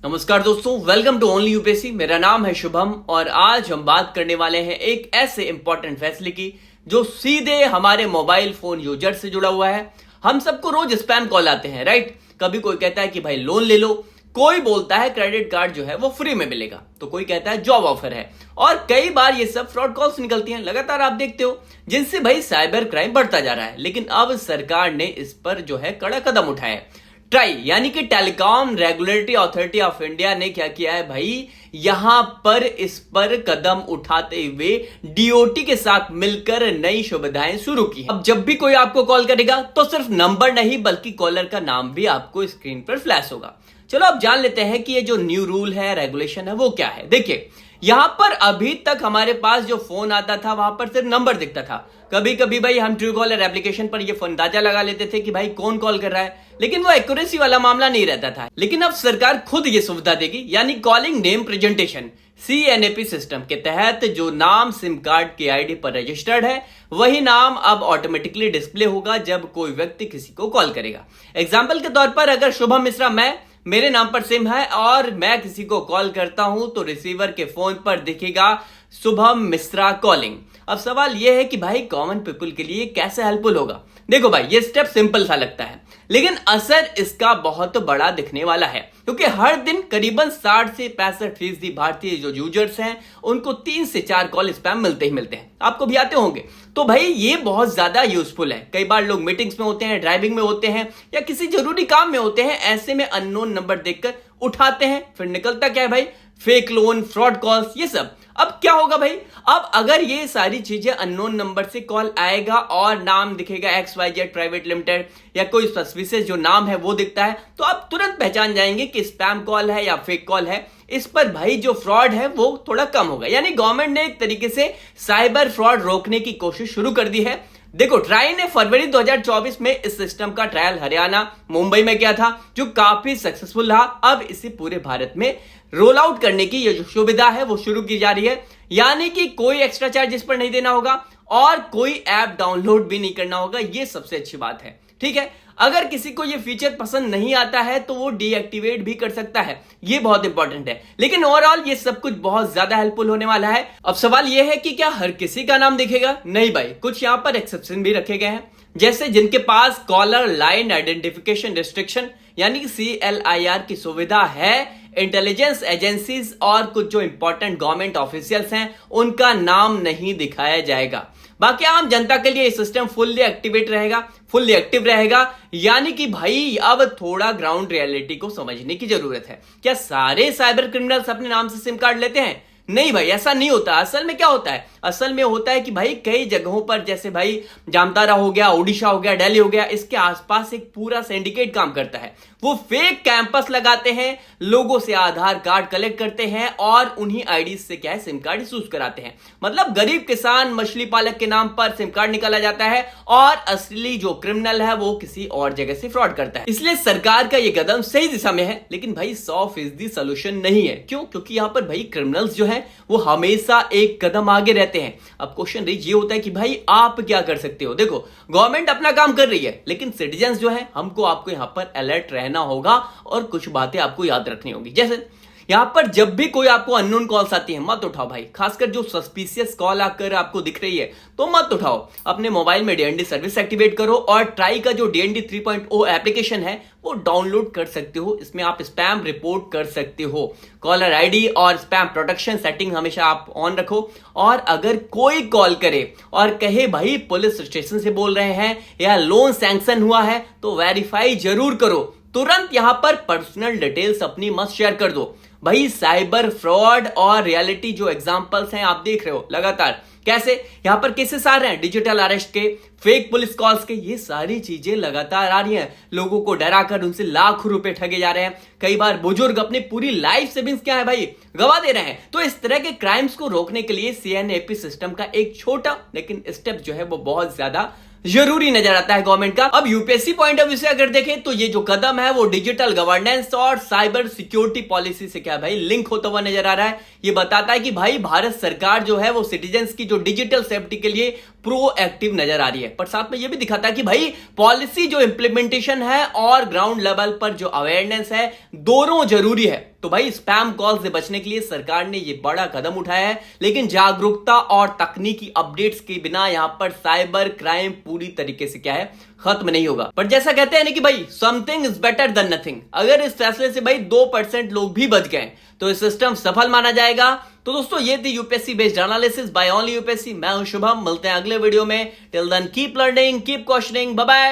नमस्कार दोस्तों, welcome to only UPSC. मेरा नाम है शुभम और आज हम बात करने वाले हैं एक ऐसे इंपॉर्टेंट फैसले की जो सीधे हमारे मोबाइल फोन यूजर से जुड़ा हुआ है। हम सबको रोज स्पैम कॉल आते हैं, राइट। कभी कोई कहता है कि भाई लोन ले लो, कोई बोलता है क्रेडिट कार्ड जो है वो फ्री में मिलेगा, तो कोई कहता है जॉब ऑफर है, और कई बार ये सब फ्रॉड कॉल्स निकलती हैं। लगातार आप देखते हो जिनसे भाई साइबर क्राइम बढ़ता जा रहा है। लेकिन अब सरकार ने इस पर जो है कड़ा कदम उठाया है। ट्राई यानी कि telecom regulatory authority of India ने क्या किया है भाई, यहां पर इस पर कदम उठाते हुए डीओटी के साथ मिलकर नई सुविधाएं शुरू की। अब जब भी कोई आपको कॉल करेगा तो सिर्फ नंबर नहीं बल्कि कॉलर का नाम भी आपको स्क्रीन पर फ्लैश होगा। चलो अब जान लेते हैं कि ये जो न्यू रूल है, रेगुलेशन है, वो क्या है। देखिए, यहां पर अभी तक हमारे पास जो फोन आता था वहां पर सिर्फ नंबर दिखता था। कभी कभी भाई हम ट्रू कॉलर एप्लीकेशन पर ये अंदाजा लगा लेते थे कि भाई कौन कॉल कर रहा है, लेकिन वो एक्यूरेसी वाला मामला नहीं रहता था। लेकिन अब सरकार खुद ये सुविधा देगी, यानी calling name presentation CNAP system के तहत जो नाम सिम कार्ड के आईडी पर रजिस्टर्ड है वही नाम अब ऑटोमेटिकली डिस्प्ले होगा जब कोई व्यक्ति किसी को कॉल करेगा। एग्जाम्पल के तौर पर अगर शुभम मिश्रा मेरे नाम पर सिम है और मैं किसी को कॉल करता हूं तो रिसीवर के फोन पर दिखेगा शुभम मिश्रा कॉलिंग। अब सवाल यह है कि भाई कॉमन पीपल के लिए कैसे हेल्पफुल होगा। देखो भाई, ये स्टेप सिंपल सा लगता है लेकिन असर इसका बहुत बड़ा दिखने वाला है, क्योंकि हर दिन करीबन 60 से 65% भारतीय जो यूजर्स हैं उनको 3 से 4 कॉल स्पैम मिलते ही मिलते हैं। आपको भी आते होंगे। तो भाई ये बहुत ज्यादा यूजफुल है। कई बार लोग मीटिंग्स में होते हैं, ड्राइविंग में होते हैं या किसी जरूरी काम में होते हैं, ऐसे में अननोन नंबर देखकर उठाते हैं, फिर निकलता क्या है भाई, फेक लोन, फ्रॉड कॉल्स, ये सब। अब क्या होगा भाई, अब अगर ये सारी चीजें अननोन नंबर से कॉल आएगा और नाम दिखेगा XYZ प्राइवेट लिमिटेड या कोई सस्पिशियस जो नाम है वो दिखता है, तो आप तुरंत पहचान जाएंगे कि स्पैम कॉल है या फेक कॉल है। इस पर भाई जो फ्रॉड है वो थोड़ा कम होगा। यानी गवर्नमेंट ने एक तरीके से साइबर फ्रॉड रोकने की कोशिश शुरू कर दी है। देखो, ट्राई ने फरवरी 2024 में इस सिस्टम का ट्रायल हरियाणा, मुंबई में किया था, जो काफी सक्सेसफुल रहा। अब इसे पूरे भारत में रोल आउट करने की ये जो सुविधा है वो शुरू की जा रही है। यानी कि कोई एक्स्ट्रा चार्ज इस पर नहीं देना होगा और कोई ऐप डाउनलोड भी नहीं करना होगा। ये सबसे अच्छी बात है, ठीक है। अगर किसी को ये फीचर पसंद नहीं आता है तो वो डीएक्टिवेट भी कर सकता है, ये बहुत इंपॉर्टेंट है। लेकिन ओवरऑल ये सब कुछ बहुत ज्यादा हेल्पफुल होने वाला है। अब सवाल ये है कि क्या हर किसी का नाम दिखेगा? नहीं भाई, कुछ यहां पर एक्सेप्शन भी रखे गए हैं, जैसे जिनके पास कॉलर लाइन आइडेंटिफिकेशन रिस्ट्रिक्शन यानी CLIR की सुविधा है, इंटेलिजेंस एजेंसीज और कुछ जो इंपॉर्टेंट गवर्नमेंट ऑफिशियल्स हैं उनका नाम नहीं दिखाया जाएगा। बाकी आम जनता के लिए सिस्टम फुल्ली एक्टिव रहेगा। यानी कि भाई अब थोड़ा ग्राउंड रियलिटी को समझने की जरूरत है। क्या सारे साइबर क्रिमिनल्स अपने नाम से सिम कार्ड लेते हैं? नहीं भाई, ऐसा नहीं होता। असल में क्या होता है, असल में होता है कि भाई कई जगहों पर, जैसे भाई जामतारा हो गया, ओडिशा हो गया, दिल्ली हो गया, इसके आसपास एक पूरा सिंडिकेट काम करता है। वो फेक कैंपस लगाते हैं, लोगों से आधार कार्ड कलेक्ट करते हैं और उन्हीं आईडी से क्या है सिम कार्ड इशूज कराते हैं। मतलब गरीब किसान, मछली पालक के नाम पर सिम कार्ड निकाला जाता है और असली जो क्रिमिनल है वो किसी और जगह से फ्रॉड करता है। इसलिए सरकार का ये कदम सही दिशा में है, लेकिन भाई 100% सोल्यूशन नहीं है। क्यों? क्योंकि यहां पर भाई क्रिमिनल्स जो है वो हमेशा एक कदम आगे रहते हैं। अब क्वेश्चन ये होता है कि भाई आप क्या कर सकते हो। देखो, गवर्नमेंट अपना काम कर रही है, लेकिन सिटीजन्स जो है आपको यहां पर अलर्ट रहना होगा और कुछ बातें आपको याद रखनी होगी। जैसे यहां पर जब भी कोई आपको अननोन कॉल्स आती है मत उठाओ भाई। खासकर जो सस्पिशियस कॉल आकर आपको दिख रही है तो मत उठाओ। अपने मोबाइल में DND सर्विस एक्टिवेट करो और ट्राई का जो DND 3.0 एप्लीकेशन है वो डाउनलोड कर सकते हो। इसमें आप स्पैम रिपोर्ट कर सकते हो। कॉलर आईडी और स्पैम प्रोटेक्शन सेटिंग हमेशा आप ऑन रखो। और अगर कोई कॉल करे और कहे भाई पुलिस स्टेशन से बोल रहे हैं या लोन सैंक्शन हुआ है तो वेरीफाई जरूर करो। तुरंत यहां पर पर्सनल डिटेल्स अपनी मत शेयर कर दो। भाई साइबर फ्रॉड और रियलिटी जो एग्जांपल्स हैं आप देख रहे हो लगातार कैसे यहां पर केसेस आ रहे हैं, डिजिटल अरेस्ट के, फेक पुलिस कॉल्स के, ये सारी चीजें लगातार आ रही हैं। लोगों को डराकर उनसे लाखों रुपए ठगे जा रहे हैं। कई बार बुजुर्ग अपनी पूरी लाइफ सेविंग्स क्या है भाई गवा दे रहे हैं। तो इस तरह के क्राइम्स को रोकने के लिए CNAP सिस्टम का एक छोटा लेकिन स्टेप जो है वो बहुत ज्यादा जरूरी नजर आता है गवर्नमेंट का। अब यूपीएससी पॉइंट ऑफ व्यू से अगर देखें तो ये जो कदम है वो डिजिटल गवर्नेंस और साइबर सिक्योरिटी पॉलिसी से क्या भाई लिंक होता हुआ नजर आ रहा है। ये बताता है कि भाई भारत सरकार जो है वो सिटीजन्स की जो डिजिटल सेफ्टी के लिए प्रोएक्टिव नजर आ रही है। पर साथ में ये भी दिखाता है कि भाई पॉलिसी जो इंप्लीमेंटेशन है और ग्राउंड लेवल पर जो अवेयरनेस है दोनों जरूरी है। तो भाई स्पैम कॉल से बचने के लिए सरकार ने ये बड़ा कदम उठाया है, लेकिन जागरूकता और तकनीकी अपडेट्स के बिना यहां पर साइबर क्राइम पूरी तरीके से क्या है, खत्म नहीं होगा। पर जैसा कहते हैं ना कि भाई something is better than nothing, अगर इस फैसले से भाई 2% लोग भी बच गए तो ये सिस्टम सफल माना जाएगा। तो दोस्तों ये थी UPSC based analysis by only UPSC. मैं हूं शुभम, मिलते हैं अगले वीडियो में। Till then keep learning, keep questioning, bye bye.